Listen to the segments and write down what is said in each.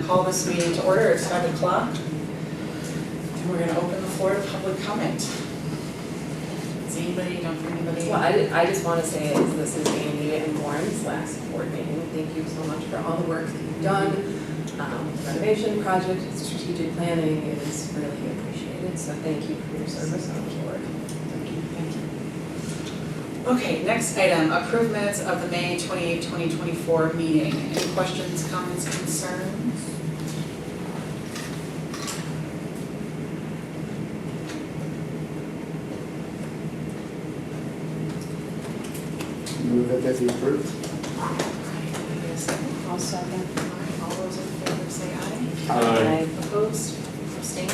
call this meeting to order. It's 5 o'clock. And we're gonna open the floor to public comment. Is anybody, don't hear anybody? Well, I just want to say this is Andy and Warren's last board meeting. Thank you so much for all the work that you've done. The renovation project, strategic planning is really appreciated. So thank you for your service on the board. Thank you, thank you. Okay, next item, approve minutes of the May 28, 2024 meeting. Any questions, comments, concerns? Move that they be approved. Wait a second. I'll second. All right, all those in favor say aye. Aye. Opposed? Abstained?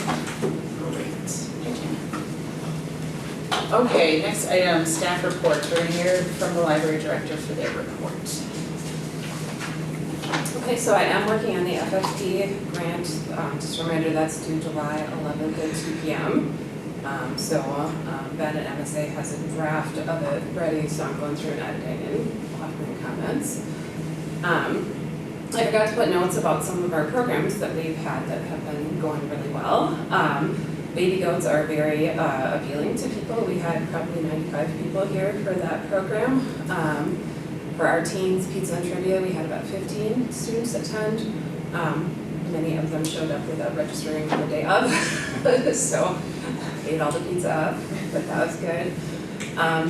Great. Okay, next item, staff reports. We're gonna hear from the library director for their report. Okay, so I am working on the FFP grant. Just a reminder, that's due July 11th at 2 p.m. Ben at MSA has a draft of it ready, so I'm going through and editing and we'll have to make comments. I forgot to put notes about some of our programs that we've had that have been going really well. Baby goats are very appealing to people. We had probably 95 people here for that program. For our teens pizza and trivia, we had about 15 students attend. Many of them showed up without registering on the day of, so ate all the pizza up, but that was good.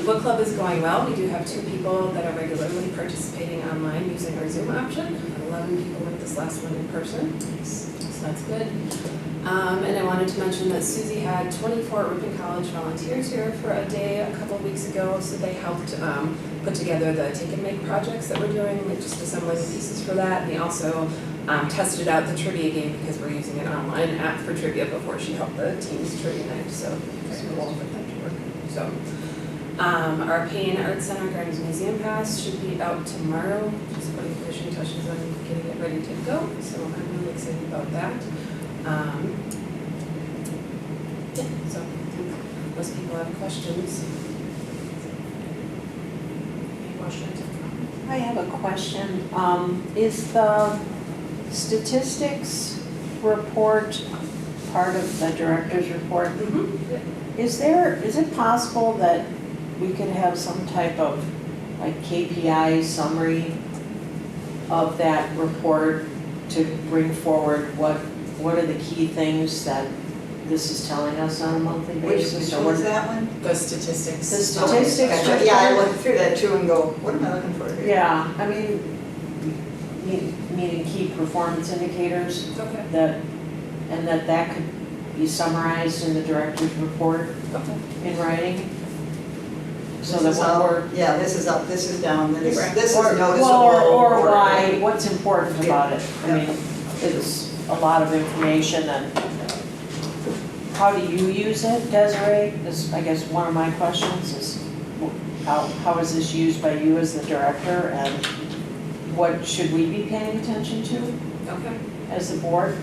Book club is going well. We do have 2 people that are regularly participating online using our Zoom option. 11 people with this last one in person, so that's good. And I wanted to mention that Susie had 24 Ripon College volunteers here for a day a couple of weeks ago, so they helped put together the take and make projects that we're doing, like just assembling the pieces for that. And they also tested out the trivia game because we're using an online app for trivia before she helped the teams trivia night, so it's cool for that to work. So our Payne Art Center Gardens Museum Pass should be out tomorrow, just putting finishing touches on getting it ready to go, so I'm really excited about that. Yeah, so most people have questions. Any questions? I have a question. Is the statistics report part of the director's report? Mm-hmm. Is it possible that we could have some type of like KPI summary of that report to bring forward what are the key things that this is telling us on a monthly basis? Which was that one? The statistics. The statistics. Okay, gotcha. Yeah, I looked through that too and go, what am I looking for here? Yeah, I mean, meaning key performance indicators Okay. that could be summarized in the director's report Okay. in writing. So This that is when up, we're. yeah, this is up, this is down, this Right. is Or- noticeable. Or or- why, what's important about it. I Yeah. mean, it's a lot of information and how do you use it, Desiree? Is, I guess, one of my questions is how is this used by you as the director and what should we be paying attention to Okay. as the board?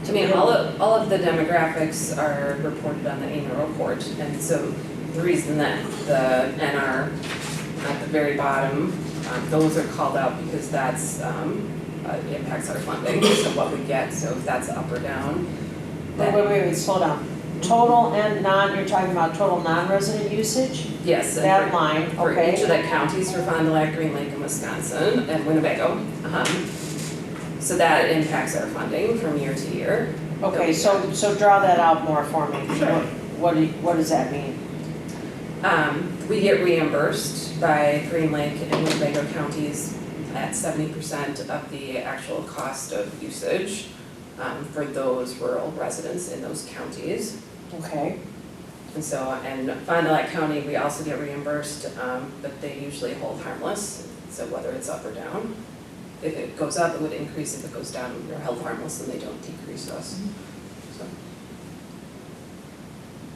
I mean, all of the demographics are reported on the annual report, and so the reason that the NR at the very bottom, those are called out because that's impacts our funding, so what we get, so if that's up or down. Wait, slow down. Total and you're talking about total non-resident usage? Yes, and That for- line, for okay. each of the counties for Fond du Lac, Green Lake, and Wisconsin, and Winnebago. So that impacts our funding from year to year. Okay, so draw that out more for me. Sure. What does that mean? We get reimbursed by Green Lake and Winnebago counties at 70% of the actual cost of usage for those rural residents in those counties. Okay. And so, and Fond du Lac County, we also get reimbursed, but they usually hold harmless, so whether it's up or down. If it goes up, it would increase. If it goes down, they're held harmless and they don't decrease us.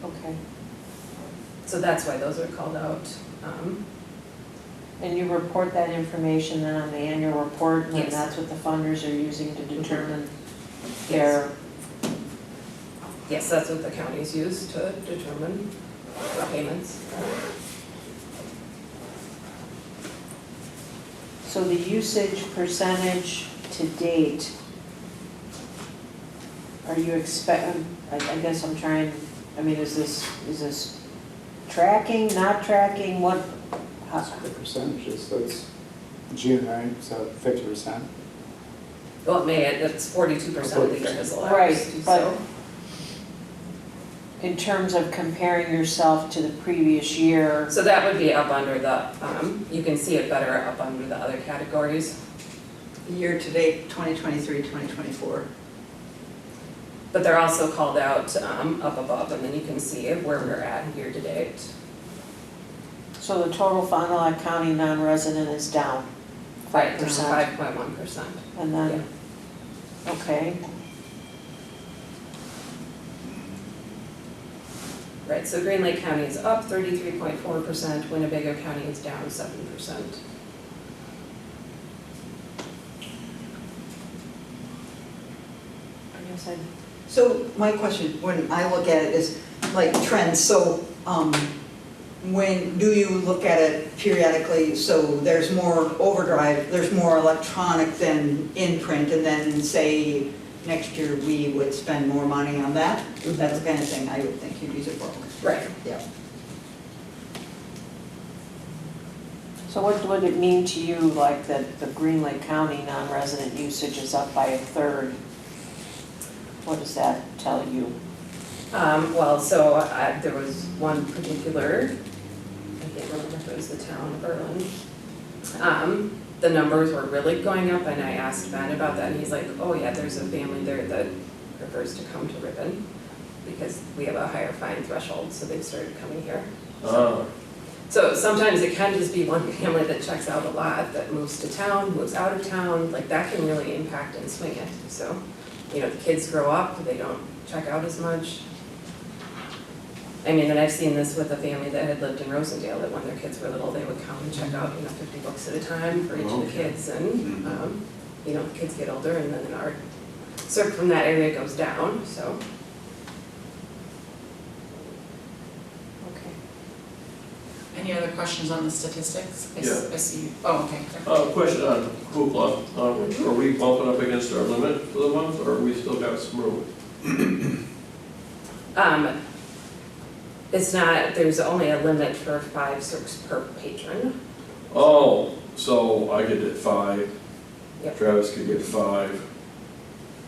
Okay. So that's why those are called out. And you report that information then on the annual report, and then Yes. that's what the funders are using to determine Yes. their. Yes, that's what the counties use to determine the payments. So the usage percentage to date Are you I guess I'm trying, I mean, is this tracking, not tracking, what? The percentages, so it's June, right, so 50%. Well, it may, it's 42% of the year has elapsed, Right, but so. in terms of comparing yourself to the previous year, So that would be up under the, you can see it better up under the other categories. Year-to-date, 2023, 2024. But they're also called out up above, and then you can see where we're at year to date. so the total Fond du Lac County non-resident is down 5%. 5.1%. And then, okay, Right, so Green Lake County is up 33.4%, Winnebago County is down 7%. I guess I, So my question, when I look at it, is like trends, so when do you look at it periodically, so there's more overdrive, there's more electronic than in print, and then say next year we would spend more money on that? That's the kind of thing I would think you'd use it for. Right. Yeah. so what would it mean to you, like, that the Green Lake County non-resident usage is up by 1/3? What does that tell you? Well, so there was one particular, I can't remember if it was the town of Berlin. The numbers were really going up, and I asked Ben about that, and he's like, oh yeah, there's a family there that prefers to come to Ripon because we have a higher fine threshold, so they've started coming here. So sometimes it can just be one family that checks out a lot, that moves to town, moves out of town, like that can really impact and swing it. So, you know, the kids grow up, they don't check out as much. I mean, and I've seen this with a family that had lived in Rosendale, that when their kids were little, they would come and check out, 50 books at a time for each of the kids, and, the kids get older, and then our circ from that area goes down, so. Okay. Any other questions on the statistics? Yeah. I see, oh, okay. Question on Hoopla, are we bumping up against our limit for the month, or we still got some room? It's not, there's only a limit for 5 circs per patron. Oh, so I get it 5, Yep. Travis could get 5,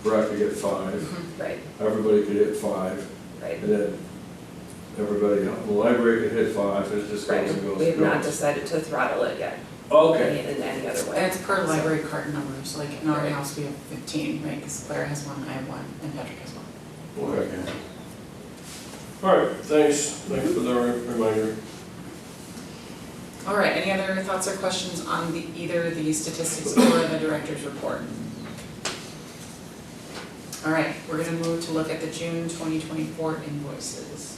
Brett could get 5, Right, everybody could hit 5, right, and then everybody in the library could hit 5, and it just right. goes and goes We have and not goes. decided to throttle it yet, Okay, in any other way. That's per library card number, so like in our Right. house, we have 15, right? Because Claire has one, I have one, and Patrick has one. okay. All right, thanks for the reminder. All right, any other thoughts or questions on either the statistics or the director's report? All right, we're gonna move to look at the June 2024 invoices.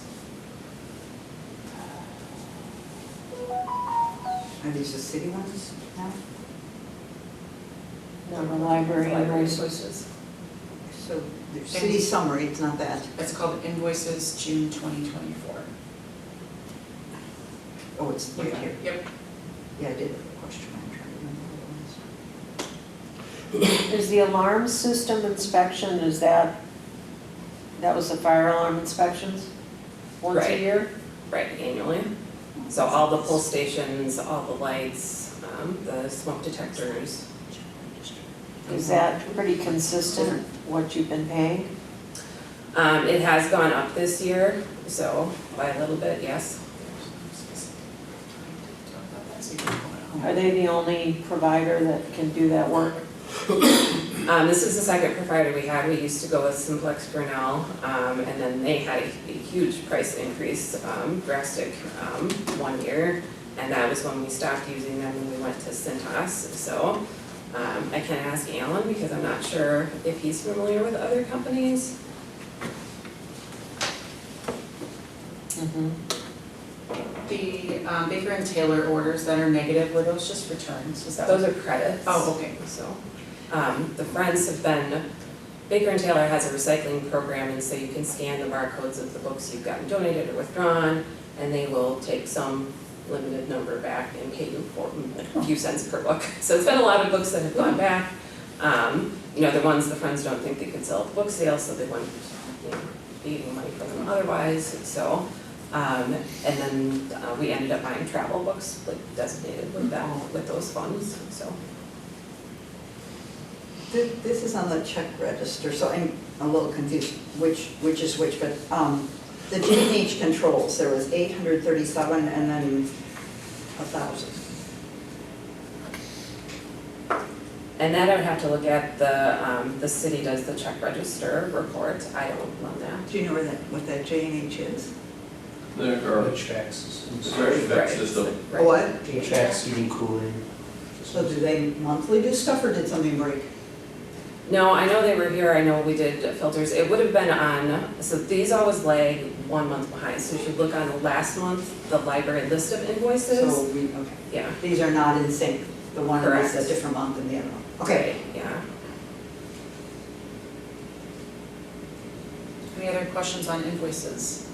Are these the city ones now? No, the library invoice. invoices. So there's city summary, it's not that. It's called invoices June 2024. Oh, it's right here. Yep. Yeah, I did have a question, I'm trying to remember what it was. Is the alarm system inspection, that was the fire alarm inspections? Once a Right. year? Right, annually. So all the pull stations, all the lights, the smoke detectors. Is that pretty consistent, what you've been paying? It has gone up this year, so by a little bit, yes. Are they the only provider that can do that work? This is the second provider we had. We used to go with Simplex Grinnell, and then they had a huge price increase, drastic, one year. And that was when we stopped using them and we went to Cintas. So I can ask Alan because I'm not sure if he's familiar with other companies. The Baker and Taylor orders that are negative, were those just returns? Was that? Those are credits. Oh, okay. So, the Friends have been, Baker and Taylor has a recycling program, and so you can scan the barcodes of the books you've gotten donated or withdrawn, and they will take some limited number back and pay you for a few cents per book. So it's been a lot of books that have gone back. The ones the friends don't think they could sell at the book sale, so they wouldn't, be getting money from them otherwise, so. And then we ended up buying travel books, like designated with that, with those funds, so. This is on the check register, so I'm a little confused which is which, but the G&H controls, there was 837 and then 1,000. And that I would have to look at, the city does the check register report, I don't run that. Do you know what that J&H is? There The are, check systems. it's very Right, system. right. What? Checks, heating, cooling. So do they monthly do stuff or did something break? No, I know they were here, I know we did filters, it would have been on, so these always lag 1 month behind, so you should look on the last month, the library list of invoices. So okay. Yeah. These are not in sync, the one is a Correct. different month than the other one. Okay. Right, yeah. Any other questions on invoices?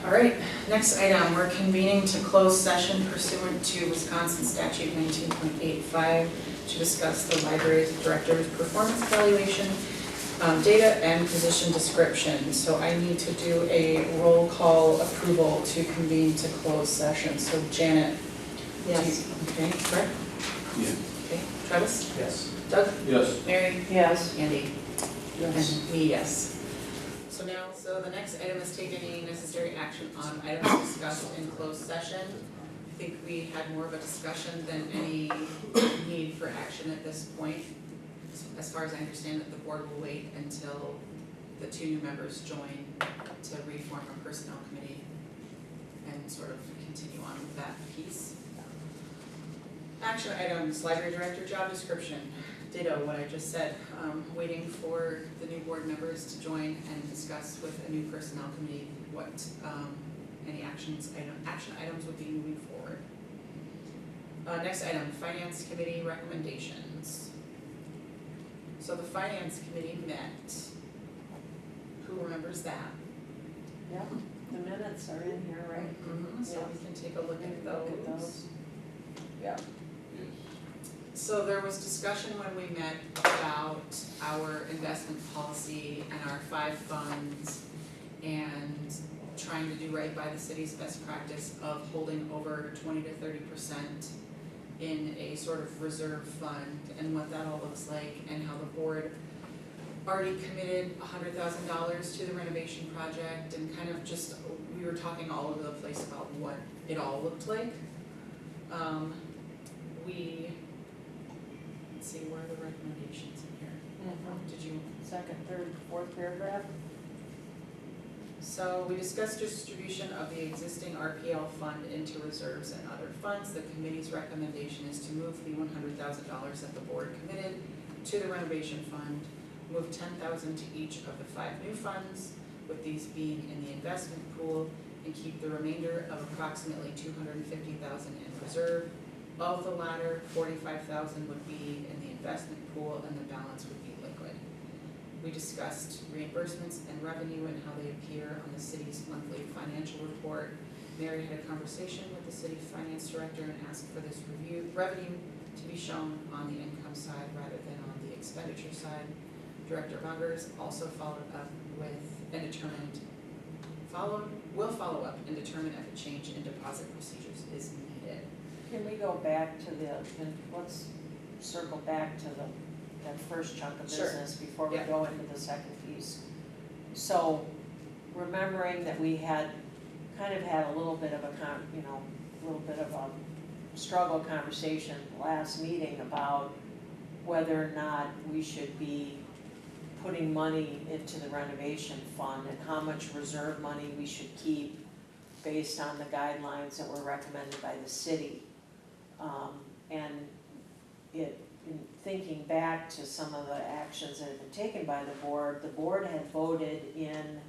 All right, next item, we're convening to close session pursuant to Wisconsin statute 19.85 to discuss the library director's performance evaluation, data and position description. So I need to do a roll call approval to convene to close session. So Janet? Yes. Okay, Brett? Yeah. Okay, Travis? Yes. Doug? Yes. Mary? Yes. Andy? Yes. And me, yes. So the next item is take any necessary action on items discussed in closed session. I think we had more of a discussion than any need for action at this point. As far as I understand it, the board will wait until the 2 new members join to reform a personnel committee and sort of continue on with that piece. Action items, library director job description. Ditto what I just said, waiting for the new board members to join and discuss with a new personnel committee what any action items would be moving forward. Next item, finance committee recommendations. So the finance committee met. Who remembers that? Yeah, the minutes are in here, right? Mm-hmm. So we can take a look at Look at those. those. Yeah. So there was discussion when we met about our investment policy and our 5 funds and trying to do right by the city's best practice of holding over 20 to 30% in a sort of reserve fund and what that all looks like and how the board already committed $100,000 to the renovation project and kind of just, we were talking all over the place about what it all looked like. Let's see, what are the recommendations in here? Did you? Second, third, fourth paragraph? So we discussed distribution of the existing RPL fund into reserves and other funds. The committee's recommendation is to move the $100,000 that the board committed to the renovation fund, move $10,000 to each of the 5 new funds, with these being in the investment pool, and keep the remainder of approximately $250,000 in reserve. Of the latter, $45,000 would be in the investment pool and the balance would be liquid. We discussed reimbursements and revenue and how they appear on the city's monthly financial report. Mary had a conversation with the city finance director and asked for this revenue to be shown on the income side rather than on the expenditure side. Director Bungers also followed up with and will follow up and determine if a change in deposit procedures is needed. Can we go back to let's circle back to that first chunk of Sure. business before we Yeah. go into the second piece? So, remembering that we had a little bit of a struggle conversation last meeting about whether or not we should be putting money into the renovation fund and how much reserve money we should keep based on the guidelines that were recommended by the city. In thinking back to some of the actions that had been taken by the board had voted in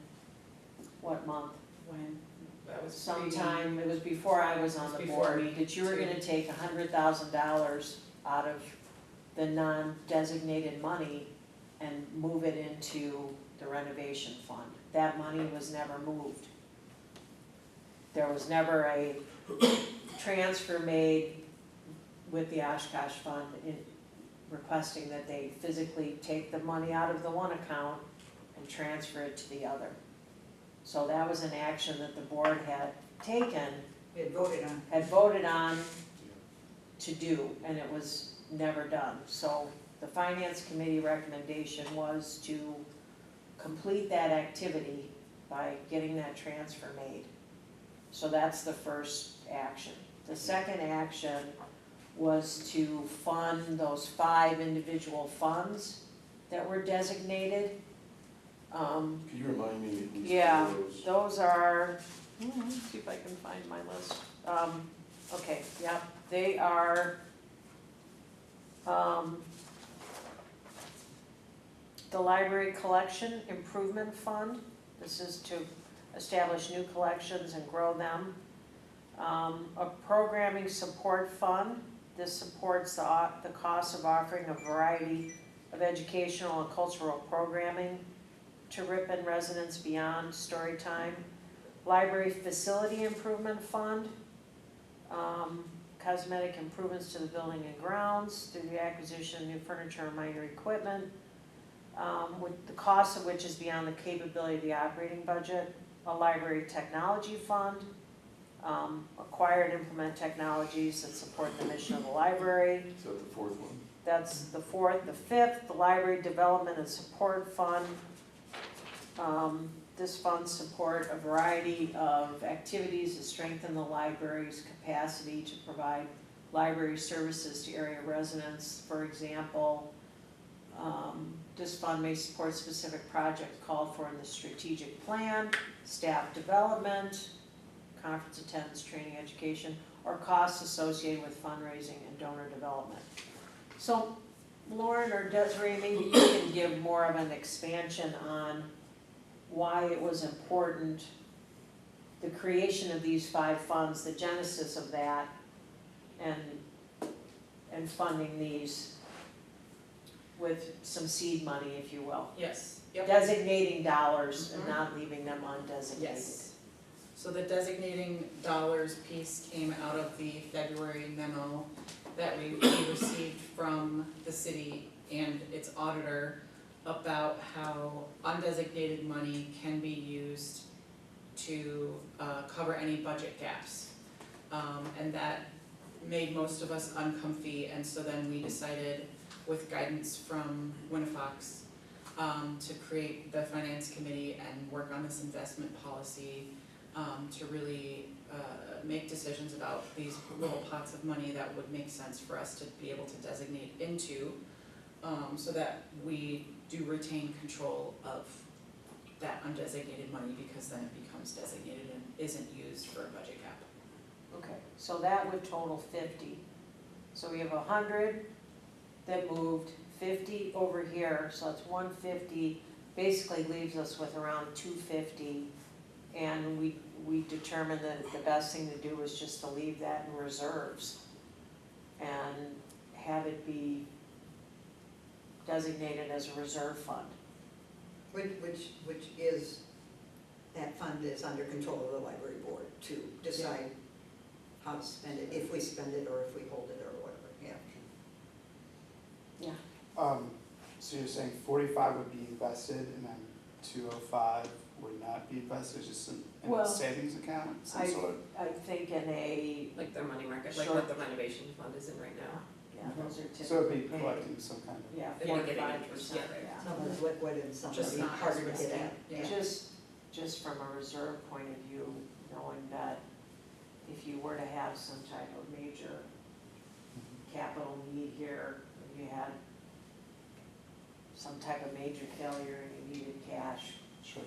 what month? When that was Sometime, it was before I was on the board, that you were gonna take $100,000 out of the non-designated money and move it into the renovation fund. That money was never moved. There was never a transfer made with the Oshkosh Fund in requesting that they physically take the money out of the one account and transfer it to the other. So that was an action that the board had taken, We had voted on. had voted on to do, and it was never done. So the finance committee recommendation was to complete that activity by getting that transfer made. So that's the first action. The second action was to fund those 5 individual funds that were designated. Can you remind me at least Yeah, of those? those are, let's see if I can find my list. Okay, yeah, they are, the Library Collection Improvement Fund. This is to establish new collections and grow them. A Programming Support Fund. This supports the cost of offering a variety of educational and cultural programming to Ripon residents beyond story time. Library Facility Improvement Fund, cosmetic improvements to the building and grounds through the acquisition of new furniture and minor equipment, with the cost of which is beyond the capability of the operating budget. A Library Technology Fund, acquire and implement technologies that support the mission of the library. Is that the fourth one? That's the fourth. The fifth, the Library Development and Support Fund. This fund support a variety of activities to strengthen the library's capacity to provide library services to area residents. For example, this fund may support specific projects called for in the strategic plan, staff development, conference attendance, training, education, or costs associated with fundraising and donor development. So Lauren or Desiree, maybe you can give more of an expansion on why it was important, the creation of these 5 funds, the genesis of that, and funding these with some seed money, if you will. Yes, yep. Designating dollars and not leaving them undesignated. Yes. So the designating dollars piece came out of the February memo that we received from the city and its auditor about how undesignated money can be used to cover any budget gaps. And that made most of us uncomfy, and so then we decided, with guidance from Winnifox, to create the finance committee and work on this investment policy, to really make decisions about these little pots of money that would make sense for us to be able to designate into, so that we do retain control of that undesignated money, because then it becomes designated and isn't used for a budget gap. Okay, so that would total 50. So we have 100 that moved, 50 over here, so it's 150, basically leaves us with around 250. And we determined that the best thing to do is just to leave that in reserves and have it be designated as a reserve fund. Which is, that fund is under control of the library board to decide how to spend it, if we spend it or if we hold it or whatever, yeah. Yeah. So you're saying 45 would be invested and then 205 would not be invested, just in Well, a savings account of some sort? I think in a, Like the money market, like what the renovation fund is in right now. yeah, those are typically So it'd be paid. collecting some kind of, Yeah, They won't get any 45%, interest, yeah. Some is liquid and some Just would be not harder to as get at. risky. Just from a reserve point of view, knowing that if you were to have some type of major capital need here, if you had some type of major failure and you needed cash, sure.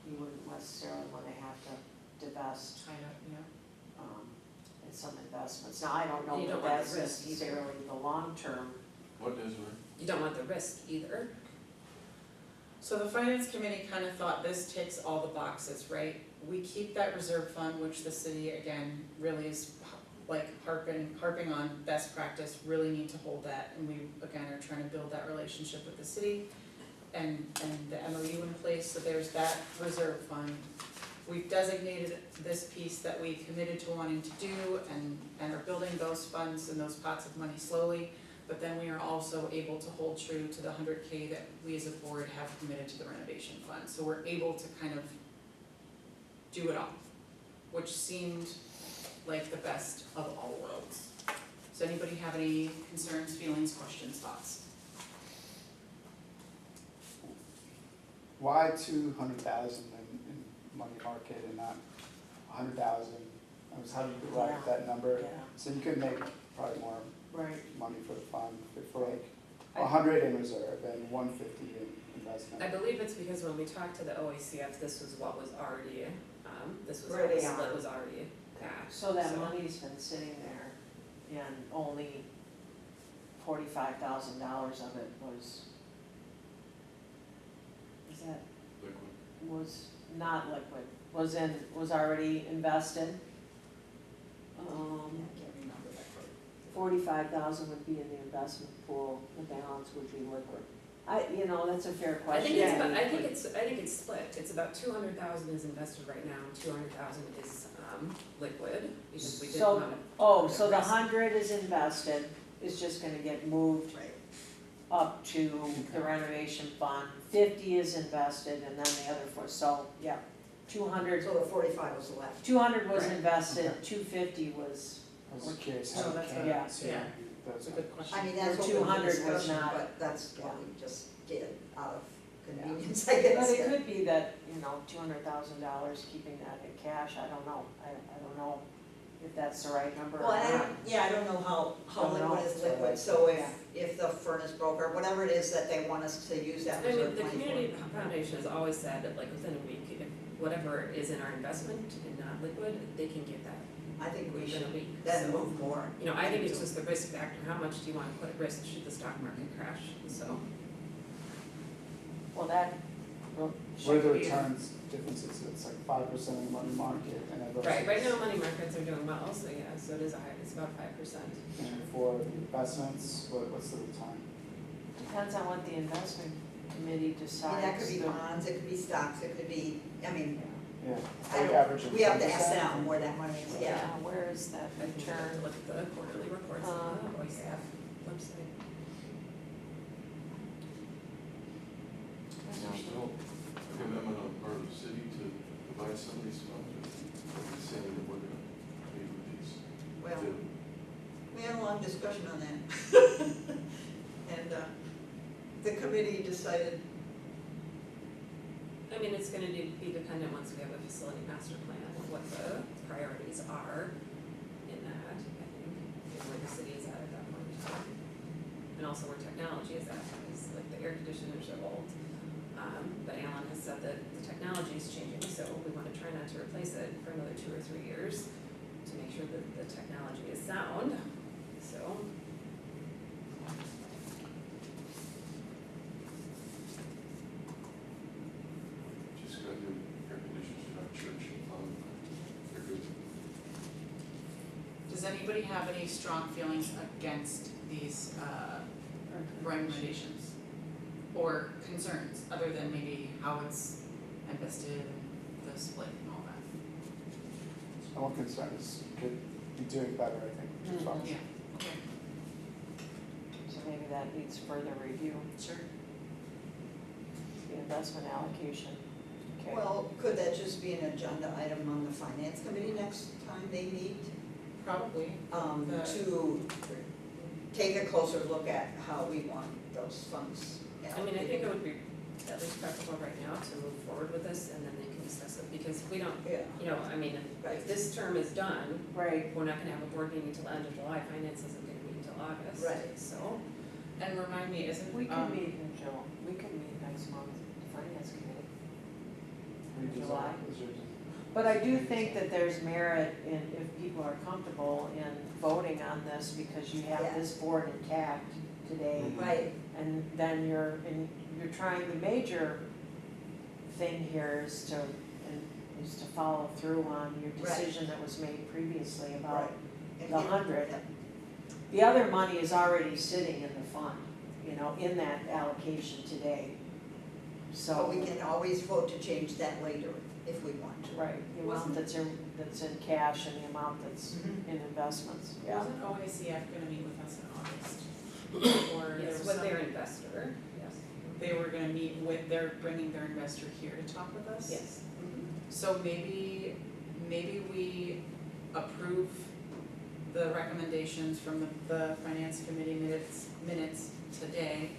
you wouldn't necessarily want to have to divest Tied up, yeah. in some investments. Now, I don't know You that don't want that's the risk either. necessarily the long-term. What is it? You don't want the risk either. So the finance committee kind of thought this ticks all the boxes, right? We keep that reserve fund, which the city, again, really is like harping on best practice, really need to hold that. And we, again, are trying to build that relationship with the city and the MOU in place, so there's that reserve fund. we've designated this piece that we committed to wanting to do and are building those funds and those pots of money slowly. But then we are also able to hold true to the 100K that we as a board have committed to the renovation fund. So we're able to kind of do it all, which seemed like the best of all worlds. Does anybody have any concerns, feelings, questions, thoughts? Why 200,000 in money market and not 100,000? I was, how did you arrive at that number? Yeah. So you could make probably more Right. money for the fund, for like 100 in reserve and 150 in investment. I believe it's because when we talked to the OACF, this was what was already, this was Where how the they split are. was already at. So that money's been sitting there and only $45,000 of it was that, Liquid. was not liquid, was already invested. I can't remember that quote. 45,000 would be in the investment pool, the balance would be liquid. That's a fair I question. think it's, about- I think it's split, it's about 200,000 is invested right now, and 200,000 is, liquid, because we didn't So- want to. Oh, so the 100 is invested, is just gonna get moved Right. up to the renovation fund. 50 is invested, and then the other 4, so, yeah, 200, So the 45 was left. 200 was Right. invested, Okay. 250 was, I was curious No, how you that's came a- to yeah. those That's a good question. I mean, that's The open 200 for was discussion, not- but that's what we just did out of convenience, I but guess. it could be that, $200,000, keeping that in cash, I don't know. I don't know if that's the right number or Well, I not. don't know how Don't know. liquid is liquid, so if the furnace broke or whatever it is that they want us to use that I mean, reserve the money for. community foundation has always said that like within a week, if whatever is in our investment and not liquid, they can get that I think we within a should week, then so. move more. I think it's just the risk factor, how much do you want to put at risk should the stock market crash, so. Well, that, well, What are the should be, returns differences? It's like 5% in money market and everything. Right now money markets are doing well, so yeah, so it is it's about 5%. And for the investments, what's the return? depends on what the investment committee I mean, decides. that could be The- bonds, it could be stocks, it could be, Yeah, I like don't, average of we have to ask 10%? them where that money is, yeah. Where is that I think you have to return? look at the quarterly reports on the OICF website. Is there still a commitment on part of the city to provide some of these funds, or are we saying that we're gonna pay with these? Well, too? we had a long discussion on that. And the committee decided, I mean, it's gonna be dependent once we have a facility master plan of what the priorities are in that, I think, and where the city is at that point in time. And also where technology is at, because like the air conditioners are old. But Alan has said that the technology is changing, so we wanna try not to replace it for another 2 or 3 years to make sure that the technology is sound, so. Just gotta do air conditioners in our church fund, they're good. Does anybody have any strong feelings against these recommendations? Or concerns, other than maybe how it's invested and the split and all that? My one concern is you could be doing better, I think, which is fine. Yeah, okay, So maybe that needs further review, sure. the investment allocation. Okay. well, could that just be an agenda item on the finance committee next time they meet? Probably. To take a closer look at how we want those funds I mean, I think it allocated. would be at least preferable right now to move forward with this and then they can discuss it, because if we don't, Yeah, I mean, Right. if this term is done, Right, we're not gonna have a board meeting until the end of July, finance isn't gonna meet until August. Right. So, And remind me, isn't, we can meet in June, we can meet next month, the finance committee. Redesign July. reserves. But I do think that there's merit in, if people are comfortable in voting on this, because you have this board intact today. right, And then you're trying, the major thing here is to follow through on your decision that was made previously about right. the 100. The other money is already sitting in the fund, in that allocation today. So So, we can always vote to change that later. if we want to. Right, the amount that's in cash and the amount that's Mhm. in investments, yeah. Wasn't OACF gonna meet with us in August? Or there Yes, was with some, their investor, yes. they were gonna meet with, they're bringing their investor here to talk with us? Yes. So maybe we approve the recommendations from the finance committee minutes today.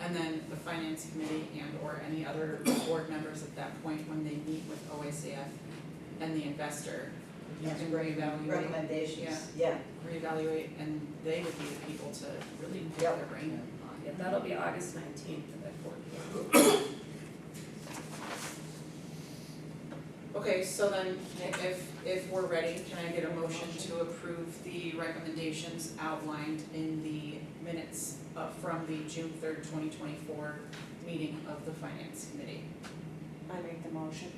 And then the finance committee and or any other board members at that point, when they meet with OACF and the investor, you can reevaluate, Recommendations, yeah. reevaluate, and they would be the people to really pick Yep. their brain on. Yeah, that'll be August 19th at 4 p.m. Okay, so then if we're ready, can I get a motion to approve the recommendations outlined in the minutes from the June 3rd, 2024 meeting of the finance committee? I make the motion.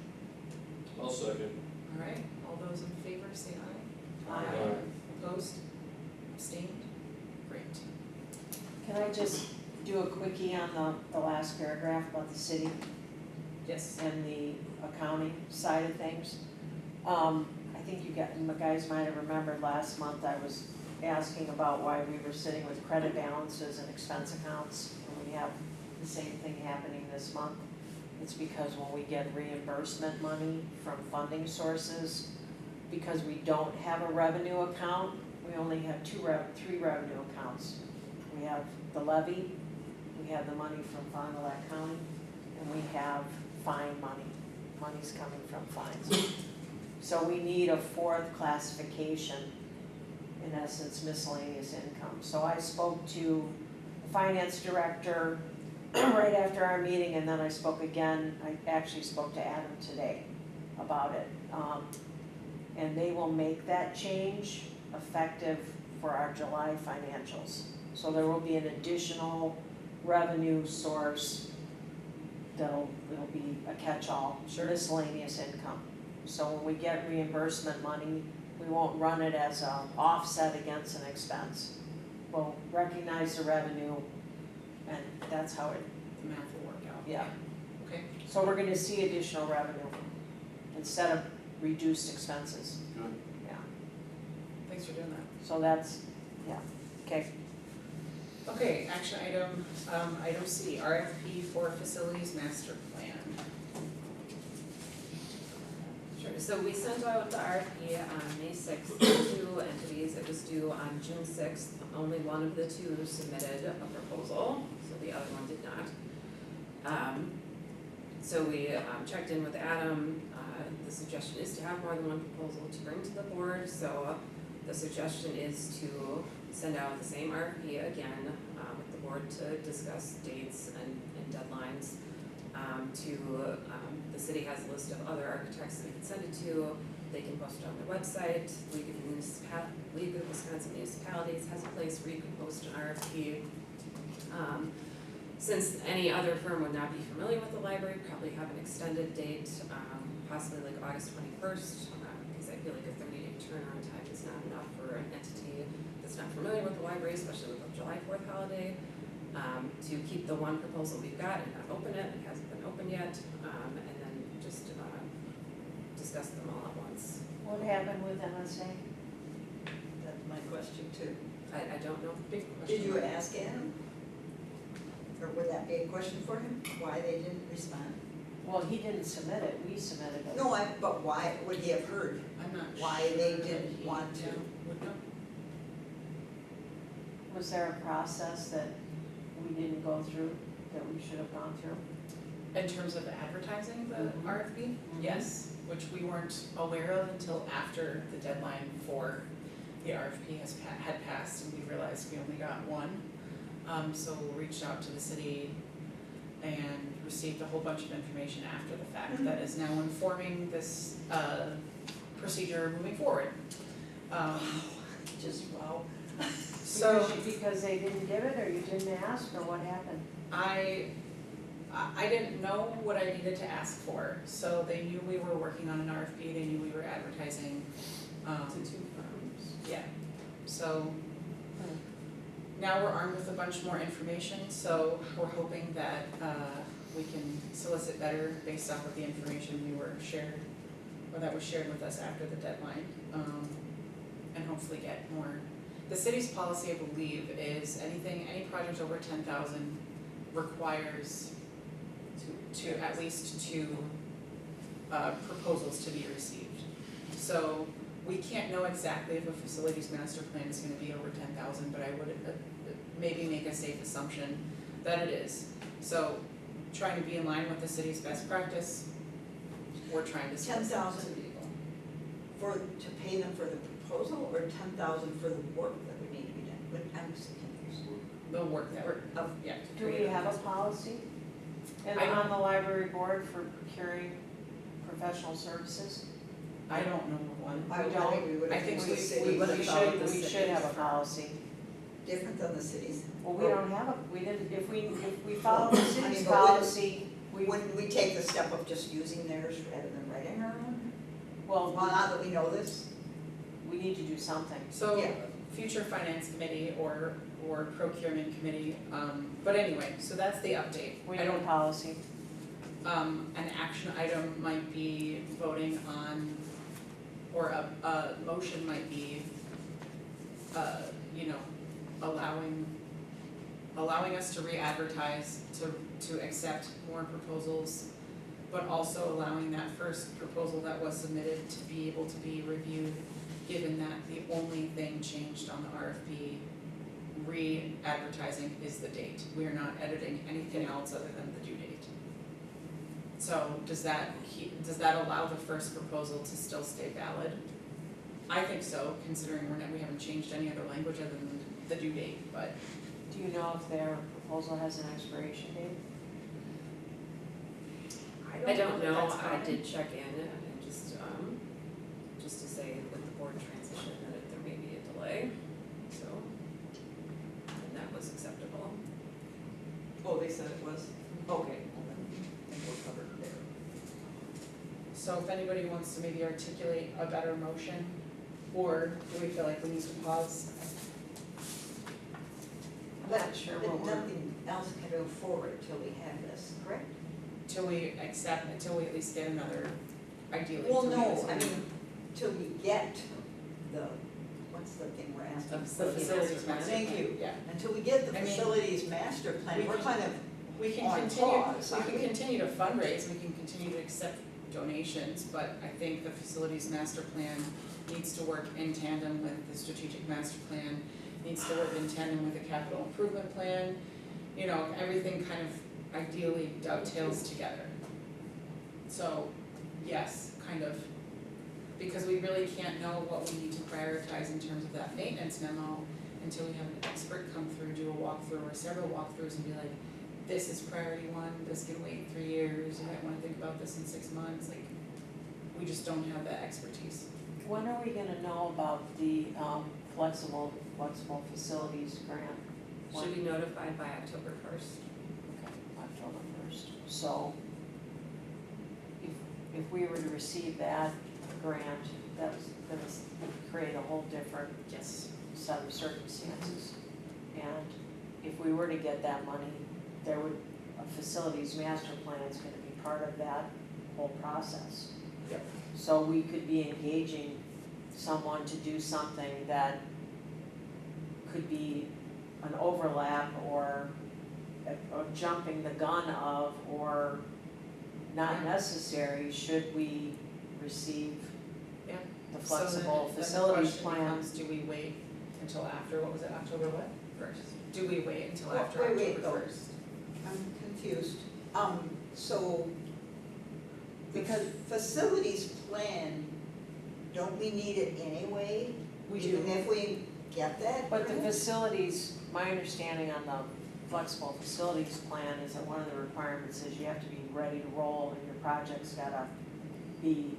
I'll second. All right, all those in favor say aye. Aye. Opposed? Abstained? Great. Can I just do a quickie on the last paragraph about the city Yes. and the accounting side of things? I think you guys might have remembered last month I was asking about why we were sitting with credit balances and expense accounts, and we have the same thing happening this month. It's because when we get reimbursement money from funding sources, because we don't have a revenue account, we only have three revenue accounts. We have the levy, we have the money from Fond du Lac County, and we have fine money. Money's coming from fines. So we need a fourth classification, in essence miscellaneous income. So I spoke to the finance director right after our meeting, and then I spoke again, I actually spoke to Adam today about it. And they will make that change effective for our July financials. So there will be an additional revenue source it'll be a catch-all, Sure. miscellaneous income. So when we get reimbursement money, we won't run it as an offset against an expense. We'll recognize the revenue, and that's how it, The math will work out. yeah. Okay, So we're gonna see additional revenue instead of reduced expenses, Good. yeah. thanks for doing that. So that's, yeah, okay. Okay, action item, item C, RFP for facilities master plan. Sure, so we sent out the RFP on May 6th to 2 entities. It was due on June 6th. Only one of the two submitted a proposal, so the other one did not. So we checked in with Adam. The suggestion is to have more than one proposal to bring to the board, so the suggestion is to send out the same RFP again with the board to discuss dates and deadlines. The city has a list of other architects that we can send it to. They can post it on their website. League of Wisconsin Municipalities has a place where you can post an RFP. Since any other firm would not be familiar with the library, probably have an extended date, possibly like August 21st, because I feel like a 30-day turnaround time is not enough for an entity that's not familiar with the library, especially with the July 4th holiday, to keep the one proposal we've got and not open it. It hasn't been opened yet, and then just discuss them all at once. What happened with MSA? That's my question too. I don't know. Big question. Did you ask Adam? Or would that be a question for him, why they didn't respond? Well, he didn't submit it, we submitted it. No, but why would he have heard? I'm not sure. Why they that didn't he- want to. yeah, would know. Was there a process that we didn't go through, that we should have gone through? In terms of advertising the Mhm. RFP, yes, which we weren't aware of until after the deadline for the RFP had passed, and we realized we only got one. So we reached out to the city and received a whole bunch of information after the fact that is now informing this procedure moving forward. Just, wow. So Because they didn't give it, or you didn't ask, or what happened? I didn't know what I needed to ask for, so they knew we were working on an RFP, they knew we were advertising. To two firms. Yeah, so now we're armed with a bunch more information, so we're hoping that we can solicit better based off of the information we were shared, or that was shared with us after the deadline, and hopefully get more. The city's policy, I believe, is any project over 10,000 requires at least two proposals to be received. So we can't know exactly if a facilities master plan is gonna be over 10,000, but I would maybe make a safe assumption that it is. So trying to be in line with the city's best practice, we're trying to solicit 10,000. to people. To pay them for the proposal, or 10,000 for the work that would need to be done? But I'm just confused. The work that we're, Of- yeah. to Do we create have a policy? And I don't- on the library board for procuring professional services? I don't know of one. I We don't think don't. we would I have think used we- the city, we but would it's have followed the We should have a city's. policy. different than the cities. Well, we don't have we didn't, if we follow the I city's mean, but policy, we, Wouldn't we take the step of just using theirs rather than writing our own? Well, well, now that we know this, we need to do something. So, Yeah. future finance committee or procurement committee, but anyway, so that's the update. We I need a don't, policy. an action item might be voting on, or a motion might be, allowing us to re-advertise, to accept more proposals, but also allowing that first proposal that was submitted to be able to be reviewed, given that the only thing changed on the RFP re-advertising is the date. We are not editing anything else other than the due date. So does that allow the first proposal to still stay valid? I think so, considering we haven't changed any other language other than the due date, but Do you know if their proposal has an expiration date? I don't that know, that's I fine. did check in and just to say with the board transition that there may be a delay, so, and that was acceptable. oh, they said it was? Okay, well then, I think we're covered there. So if anybody wants to maybe articulate a better motion, or do we feel like we need to pause? I'm not sure what But we're. nothing else can go forward till we have this, correct? Until we at least get another, ideally. Well, till we no, get I some- mean, till we get the, what's the thing we're asking? The facilities master Thank plan, you. yeah. Until we get the I mean, facilities master we plan, we're can- kind of We can on continue, pause, we aren't can we? continue to fundraise, we can continue to accept donations, but I think the facilities master plan needs to work in tandem with the strategic master plan, needs to work in tandem with the capital improvement plan. You know, everything kind of ideally dovetails together. So, yes, kind of, because we really can't know what we need to prioritize in terms of that maintenance memo until we have an expert come through, do a walkthrough or several walkthroughs and be like, this is priority one, this can wait 3 years, you might wanna think about this in 6 months, like, we just don't have that expertise. When are we gonna know about the flexible facilities grant? When? Should be notified by October 1st. Okay, October 1st. So if we were to receive that grant, that would create a whole different Yes. set of circumstances. And if we were to get that money, a facilities master plan is gonna be part of that whole process. Yep. So we could be engaging someone to do something that could be an overlap or jumping the gun of, or not Yeah. necessary should we receive Yeah. the flexible facilities plan. So then the question becomes, do we wait until after, what was it, October what? First. Do we wait until Wait, after wait, October though. first? I'm confused. So the Because- facilities plan, don't we need it anyway? We do. Even if we get that But the grant? facilities, my understanding on the flexible facilities plan is that one of the requirements is you have to be ready to roll and your project's gotta be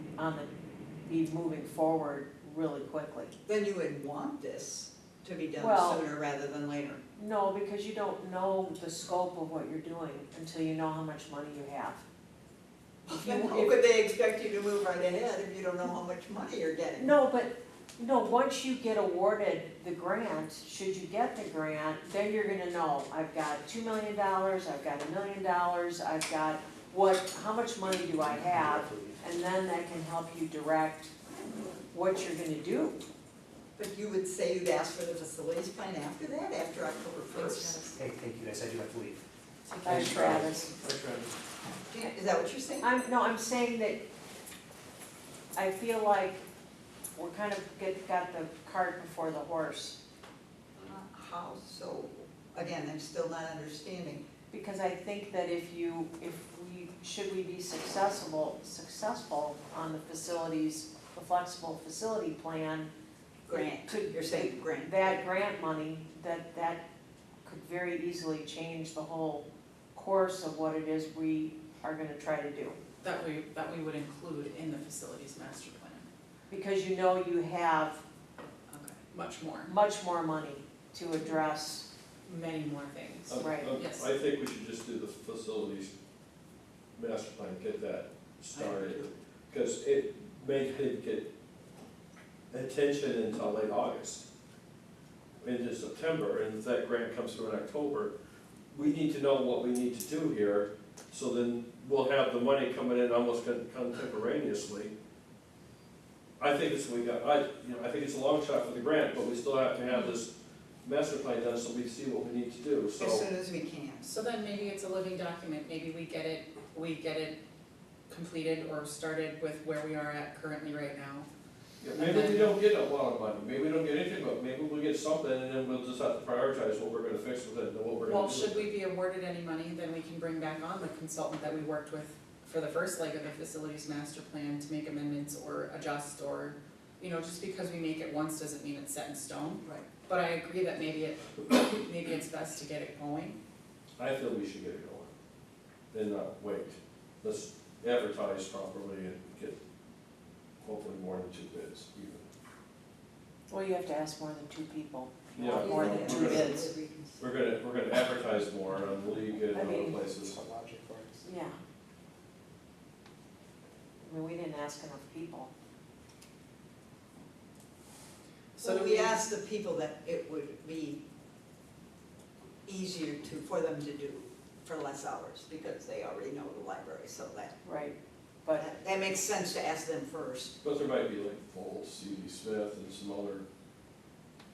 be moving forward really quickly. Then you would want this to be done Well- sooner rather than later. No, because you don't know the scope of what you're doing until you know how much money you have. If Then you- how could they expect you to move right ahead if you don't know how much money you're getting? No, but No, once you get awarded the grant, should you get the grant, then you're gonna know, I've got $2 million, I've got $1 million, I've got how much money do I have? And then that can help you direct what you're gonna do. But you would say you'd ask for the facilities plan after that, after October first? Hey, thank you guys, I do have to leave. Thanks, Travis. Hi, Travis. Is that what you're saying? I'm saying that I feel like we're kind of got the cart before the horse. How so? Again, I'm still not understanding. Because I think that should we be successful on the facilities, the flexible facility plan. Grant, could- you're saying grant. That grant money, that could very easily change the whole course of what it is we are gonna try to do. That we would include in the facilities master plan. Because you know you have Okay. Much more, much more money to address, many more things. Right. Yes. I think we should just do the facilities master plan, get that started. Because it may get attention until late August, into September, and if that grant comes through in October, we need to know what we need to do here, so then we'll have the money coming in almost contemporaneously. I think it's, I think it's a long shot for the grant, but we still have to have this master plan done so we see what we need to do, so. As soon as we can. So then maybe it's a living document, maybe we get it completed or started with where we are at currently right now. Yeah, maybe we don't get a lot of money, maybe we don't get anything, but maybe we'll get something, and then we'll just have to prioritize what we're gonna fix with it, and what we're gonna do. Well, should we be awarded any money, then we can bring back on the consultant that we worked with for the first leg of the facilities master plan to make amendments or adjust or, just because we make it once doesn't mean it's set in stone. Right. But I agree that maybe it's best to get it going. I feel we should get it going, and not wait. Let's advertise properly and get hopefully more than 2 bids even. well, you have to ask more than 2 people. Yeah, More than 2 bids. We're gonna advertise more on League and I other mean- That's places. what logic works. Yeah. I mean, we didn't ask enough people. So we asked the people that it would be easier for them to do for less hours, because they already know the library, so Right. But, that makes sense to ask them first. But there might be like Bolts, C.D. Smith, and some other,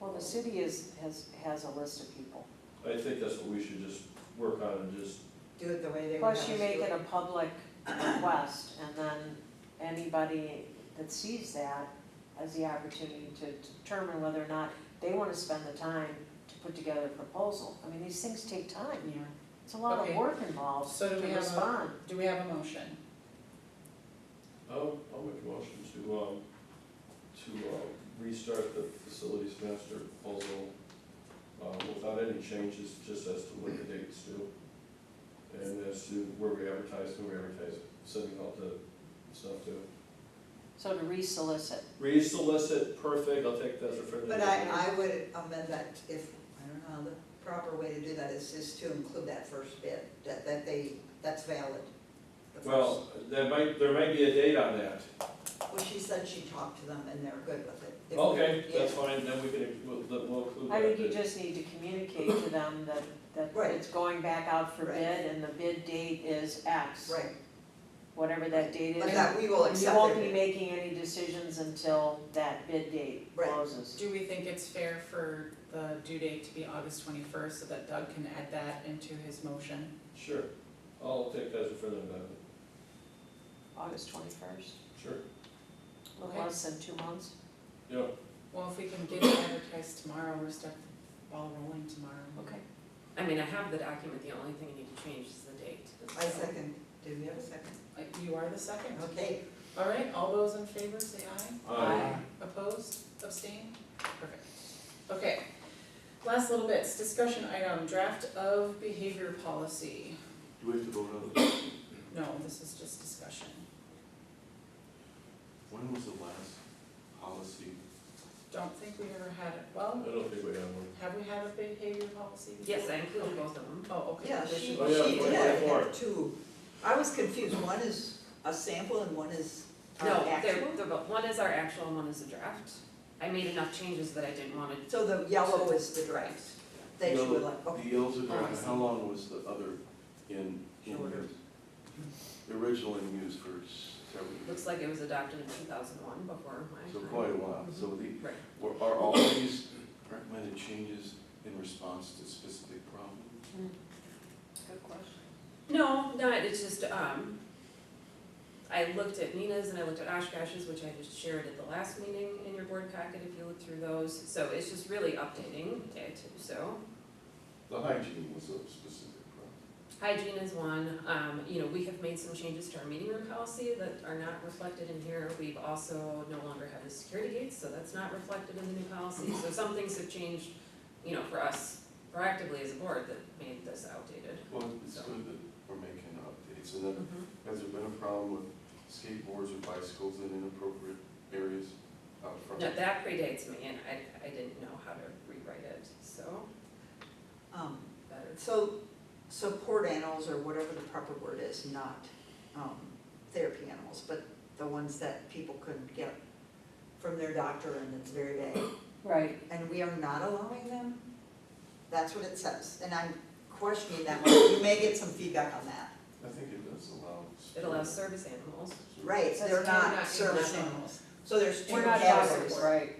well, the city has a list of people. I think that's what we should just work on and just, Do it the way they would Plus, have you us make do it a public request, and then anybody that sees that has the opportunity to determine whether or not they want to spend the time to put together a proposal. I mean, these things take time. Yeah. It's a lot of Okay. work involved So do to we have respond. Do we have a motion? I'll make a motion to restart the facilities master proposal without any changes, just as to what the dates do. And as to where we advertise, who we advertise, sending out the stuff to. So to re-solicit. Re-solicit, perfect, I'll take that as a friendly. But I would amend that if, I don't know, the proper way to do that is to include that first bid, that's valid. the first. Well, there might be a date on that. Well, she said she talked to them and they're good with it. If Okay, we- that's fine, then we'll include that. I think you just need to communicate to them that Right. it's going back out for Right. bid and the bid date is X. Right, Whatever that date is. but that we will And accept you won't be it. making any decisions until that bid date Right. closes. Do we think it's fair for the due date to be August 21st so that Doug can add that into his motion? Sure, I'll take that as a friendly amendment, August 21st, sure, a little Okay. less than 2 months. yeah. Well, if we can get it advertised tomorrow, we're start the ball rolling tomorrow. Okay. I mean, I have the document, the only thing I need to change is the date. I second, do we have a second? You are the second? Okay, All right, all those in favor, say aye. Aye. Opposed, abstained? Perfect. Okay, last little bits, discussion item, draft of behavior policy. Do we have to vote on it? No, this is just discussion. When was the last policy? Don't think we ever had it, I well, don't think we have one. have we had a behavior policy before? Yes, I included both of them. Oh, okay. yeah, This she is- Oh, yeah, did 24. have 2. I was confused, one is a sample and one is No, actual? one is our actual and one is a draft. I made enough changes that I didn't want to. So the yellow is the draft that you would like, okay. The yellows are Oh, I draft, see. how long was the other in Shorter. use? Originally in use for several years, Looks like it was adopted in 2001 before my time. so quite a while. So the, Right. are all these recommended changes in response to specific problems? Good question. No, not, it's just, I looked at Nina's and I looked at Oshkosh's, which I just shared at the last meeting in your board packet, if you look through those. So it's just really updating it, so. The hygiene was a specific problem. Hygiene is one, we have made some changes to our meeting room policy that are not reflected in here. We've also no longer have the security gates, so that's not reflected in the new policy. So some things have changed, for us proactively as a board that made this outdated. Well, it's So. good that we're making updates, and then, Mhm. has there been a problem with skateboards or bicycles in inappropriate areas out front? No, that predates me and I didn't know how to rewrite it, so better. So support animals, or whatever the proper word is, not therapy animals, but the ones that people couldn't get from their doctor and it's very vague. Right. And we are not allowing them? That's what it says, and I'm questioning that one. You may get some feedback on that. I think it does allow. It allows service animals. Right, Says they're we're not service animals. So there's two We're not categories. doctors, right.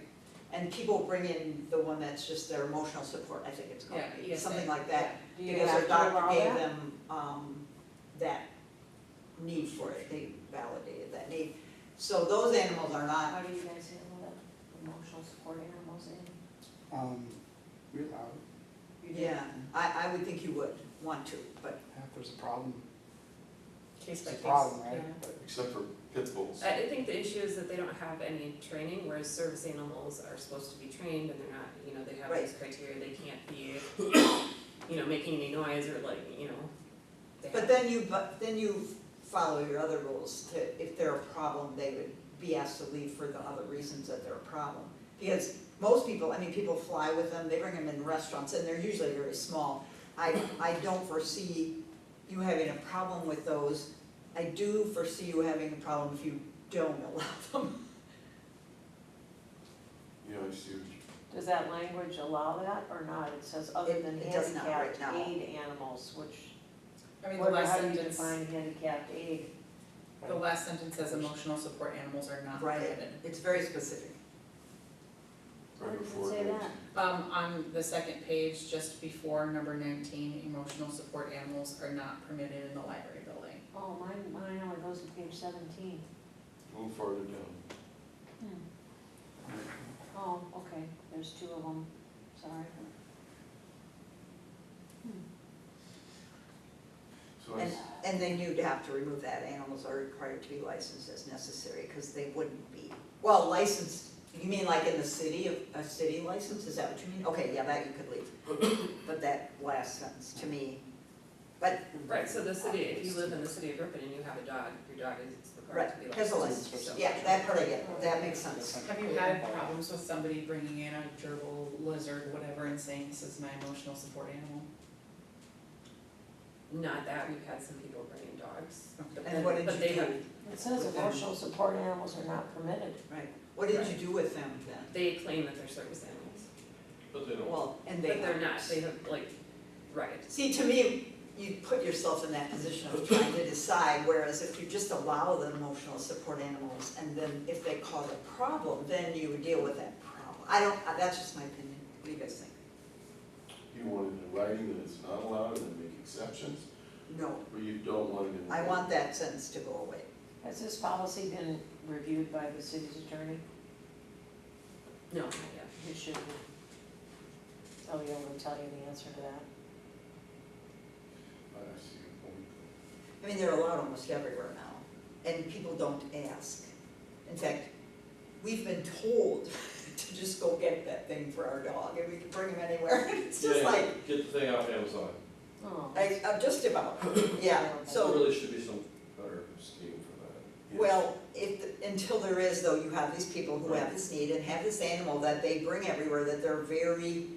And people bring in the one that's just their emotional support, I think it's called, Yeah, ESA. something like that. Do you Because have their to allow doctor gave that? them that need for it, they validated that need. So those animals are not, How do you guys handle that, emotional support animals in? We allow it, You do? yeah, I would think you would want to, but if there's a problem, Case it's by a case. problem, right? yeah. But Except for pit bulls. I think the issue is that they don't have any training, whereas service animals are supposed to be trained and they're not, they have these Right. criteria, they can't be, making any noise or they But have- then you follow your other rules, to, if they're a problem, they would be asked to leave for the other reasons that they're a problem. Because most people, people fly with them, they bring them in restaurants, and they're usually very small. I don't foresee you having a problem with those. I do foresee you having a problem if you don't allow them. Yeah, I see what you. Does that language allow that or not? It says other than It does not right handicapped now. aid animals, which, I mean, the what, last how do you sentence, define handicapped aid? the last sentence says emotional support animals are not permitted. It's very specific. Right Why does it before say those. that? On the second page, just before number 19, emotional support animals are not permitted in the library building. Oh, mine only goes to page 17. A little farther down. Oh, okay, there's two of them, sorry. So I, And then you'd have to remove that, animals are required to be licensed as necessary, because they wouldn't be. Well, licensed, you mean like in the city, a city license, is that what you mean? Okay, yeah, that you could leave. But that last sentence, to me, but, Right, so the city, if you live in the city of Ripon and you have a dog, your dog is required to be right, has a licensed. license, so- yeah, that part I get, that makes sense. Have you had problems with somebody bringing in a gerbil, lizard, whatever, and saying this is my emotional support animal? Not that, we've had some people bring in dogs. but And what then- did but you they do? have- It says emotional support animals are not permitted. Right, what did you do with them then? They claim that they're service animals, But they don't. Well, and but they they're not, aren't. they have right. See, to me, you put yourself in that position of trying to decide, whereas if you just allow the emotional support animals, and then if they cause a problem, then you would deal with that problem. That's just my opinion, what do you guys think? you want it in writing that it's not allowed and then make exceptions, No, or you don't want it in? I want that sentence to go away. Has this policy been reviewed by the city's attorney? No, not yet. It should be. I'll be able to tell you the answer to that. I see your point. I mean, they're allowed almost everywhere now, and people don't ask. In fact, we've been told to just go get that thing for our dog, and we can bring him anywhere, it's just Yeah, like, get the thing off Amazon. Oh. just about, yeah, There so. really should be some better scheme for that. Yes. Well, until there is, though, you have these people who have this need and have this animal that they bring everywhere, that they're very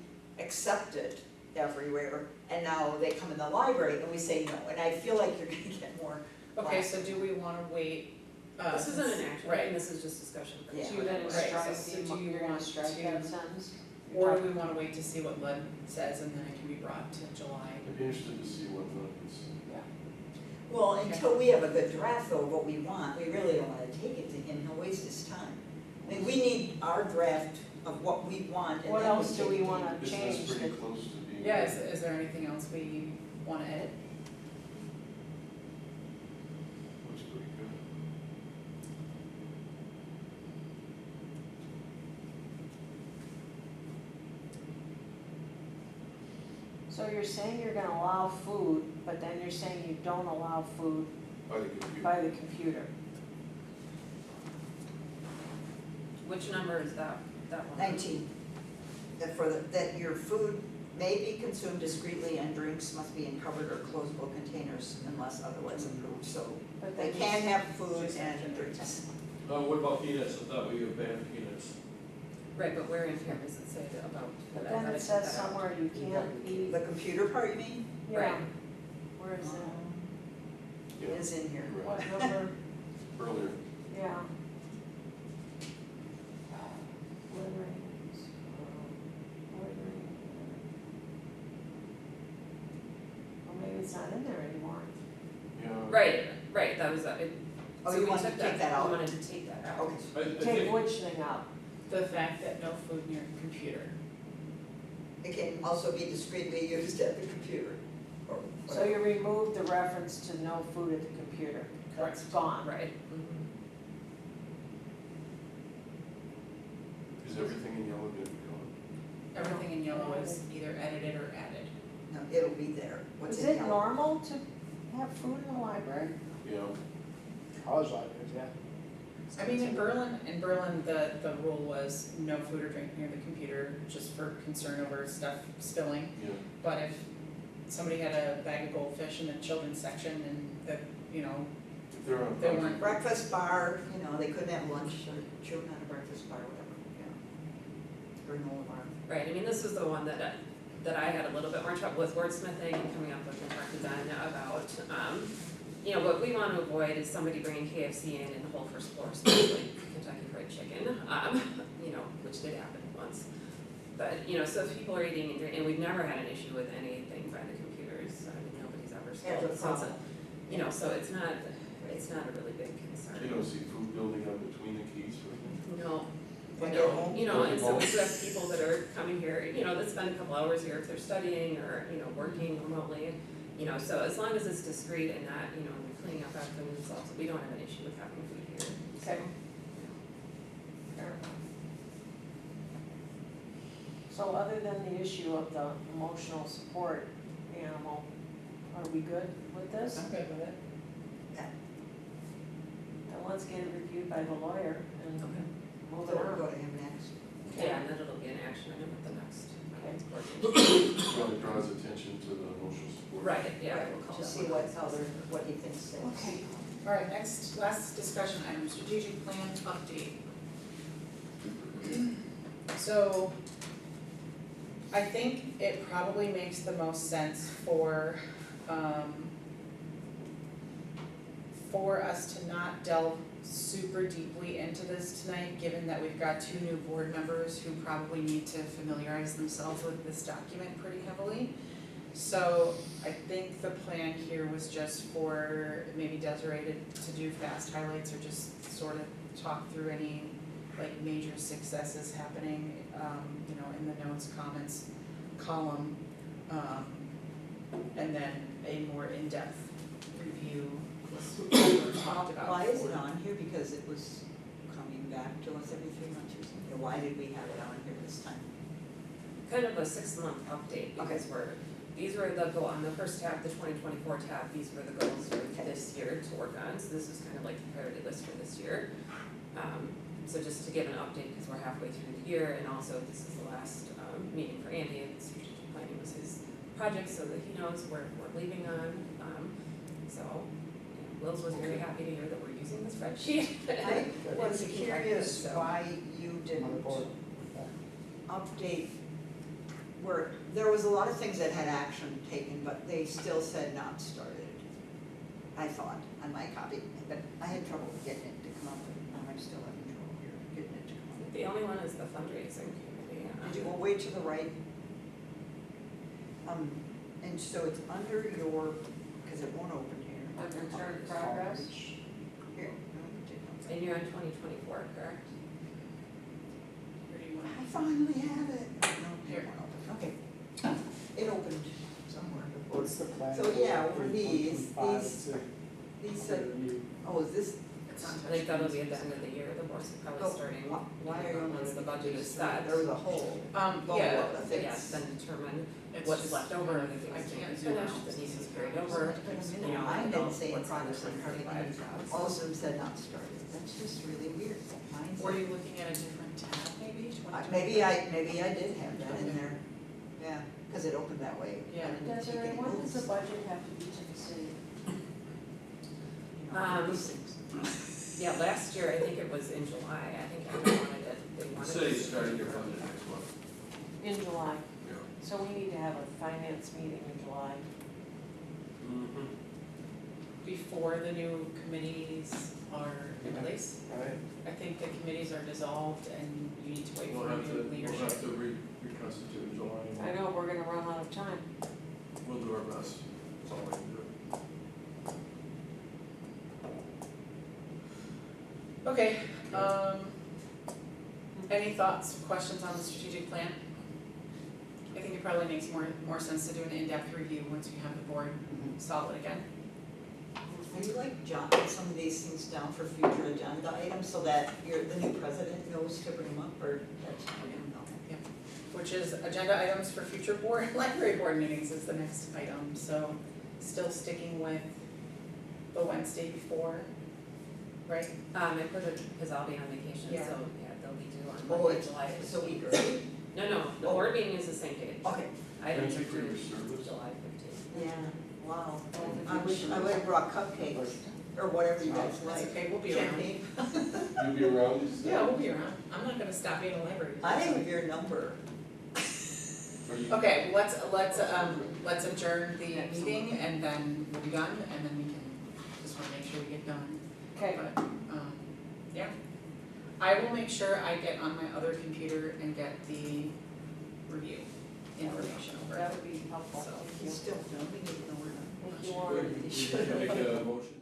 accepted everywhere, and now they come in the library and we say no, and I feel like you're gonna get more. Okay, so do we wanna wait This isn't an action, right. item, this is just discussion. for Yeah. So you're gonna Right, strike so the, do you you're gonna want strike to- that sentence? Or do we wanna wait to see what Lud says and then it can be brought to July? I'd be interested to see what the, is. Well, until we have a good draft though, of what we want, we really don't wanna take it to him, he'll waste his time. I mean, we need our draft of what we want and What then else do take we it to wanna him. Isn't change this pretty the- close to being? Yeah, is there anything else we wanna edit? Looks pretty good. So you're saying you're gonna allow food, but then you're saying you don't allow food By the computer. by the computer. Which number is that one? 19, that your food may be consumed discreetly and drinks must be in covered or closable containers unless otherwise approved, so But they then can you- have food Just and mention drinks. What about peanuts? I thought we banned peanuts. Right, but where in here does it say about? But I then thought it took says that out. somewhere you can't eat, The computer part, you mean? yeah, Right. where is it? It is in here. Right. What number? Earlier. Yeah. Limerings, littering. Well, maybe it's not in there anymore. Yeah. Right, that was, it. Oh, so you we wanted took to take that out? We wanted to take that out. Okay. I Take think, which thing out? The fact that no food near the computer. It can also be discreetly used at the computer, or So whatever. you remove the reference to no food at the computer. That's gone. Right. Is everything in yellow gonna be gone? Everything in yellow is either edited or added. No, it'll be there, what's Is in it yellow. normal to have food in the library? Yeah. College libraries, yeah. I mean, in Berlin, the rule was no food or drink near the computer, just for concern over stuff spilling. Yeah. But if somebody had a bag of goldfish in the children's section and the, you know, If they're on. they weren't, Breakfast bar, you know, they couldn't have lunch or children at a breakfast bar, whatever, yeah. Granola bar. Right, I mean, this was the one that I had a little bit more trouble with wordsmithing and coming up with and talking then about, you know, what we want to avoid is somebody bringing KFC in the whole first floor, especially Kentucky Fried Chicken, you know, which did happen once. But, you know, so if people are eating and drinking, and we've never had an issue with anything by the computers, I mean, nobody's ever Yeah, spilled, the so it's a, problem. you know, so it's not a really big concern. You don't see food building up between the keys or anything? No, When no, they're home? you know, and so we do have people that are coming here, you know, that spend a couple hours here if they're studying or, you know, working remotely. You know, so as long as it's discreet and not, you know, cleaning up after themselves, we don't have an issue with having food here, so. Okay. Fair enough. So other than the issue of the emotional support animal, are we good with this? I'm good with it. Then let's get it reviewed by the lawyer and Okay. move So it we'll go on. to him next. Yeah, and then it'll be an action item at the next. Okay. board meeting. Well, it draws attention to the emotional support. Right, yeah, we'll call To that see one. what he thinks sticks. Okay. All right, last discussion item, strategic plan update. So, I think it probably makes the most sense for us to not delve super deeply into this tonight, given that we've got 2 new board members who probably need to familiarize themselves with this document pretty heavily. So I think the plan here was just for maybe Desiree to do fast highlights or just sort of talk through any like major successes happening, you know, in the notes, comments column. And then a more in-depth review was what we talked about. Why is it before. on here? Because it was coming back to us every 3 months or something. Why did we have it on here this time? Kind of a 6-month update because these were on the first tab, the 2024 tab, these were the goals for this year to work on. So this is kind of like the priority list for this year. So just to give an update because we're halfway through the year and also this is the last meeting for Andy and strategic planning was his project so that he knows where we're leaving on. So Wills was very happy to hear that we're using the spreadsheet. I was And keeping track of it, curious so. why you On the didn't board. update where, there was a lot of things that had action taken, but they still said not started. I thought on my copy, but I had trouble getting it to come up with, I'm still having trouble here, getting it to come up. The only one is the fundraising committee. Did you go way to the right? And so it's under your, because it won't open here. Return progress, Here. no, and you're on 2024, correct? Where do you want? I finally have it. No, Here. it won't open. Okay. It opened somewhere. What's the plan? So, yeah, for one of these, 2025 These, to review? oh, is this, It's I on think that'll be at the end of the year, the board's probably Oh, starting, why are you once the budget is set. there was a whole bubble Yeah, of the Yes, things. then determine it's what's just- left over, and if I it's can't finished, zoom out. the needs carried over, you know, Mine and didn't say what it's progress on on part five jobs. All of them said not started. That's just really weird. Mine Were said- you looking at a different tab maybe? Maybe I did have that in there. Yeah, because it opened that way. Yeah. Desiree, what does the budget have to be to the city? You know, these things. Yeah, last year, I think it was in July, I think everyone wanted it, they The wanted. city's it. starting their budget next month. In July, Yeah. so we need to have a finance meeting in July. Mm-hmm. Before the new committees are in place. Right? I think the committees are dissolved and you need to wait We'll for have to, new we'll leadership. have to reconstitute in July. I know, we're gonna run out of time. We'll do our best, that's all I can do. Okay, any thoughts, questions on the strategic plan? I think it probably makes more sense to do an in-depth review once you have the board solid again. Are you like jotting some of these things down for future agenda items so that the new president knows to bring them up, or that's, no? Which is agenda items for future board, library board meetings is the next item, so still sticking with the Wednesday before, right? I put it, because I'll be on vacation, so, Yeah. yeah, they'll be due on Oh, Monday, it's July a week 15th. early? No, the Oh. board meeting is the same date. Okay, Items are Thank you for due your service. July 15th. yeah, wow. I wish I would have brought cupcakes, or whatever you guys That's like. okay, we'll be around. Champagne. You'll be around, you said? Yeah, we'll be around. I'm not gonna stop being a library. I have your number. Are you- Okay, let's adjourn the meeting and then we'll be done and then we can, just wanna make sure we get done. Okay. But, yeah. I will make sure I get on my other computer and get the review information over. That would be helpful, So, thank He's you. still filming, even though we're not. Thank you, Lauren. Wait, we can make a motion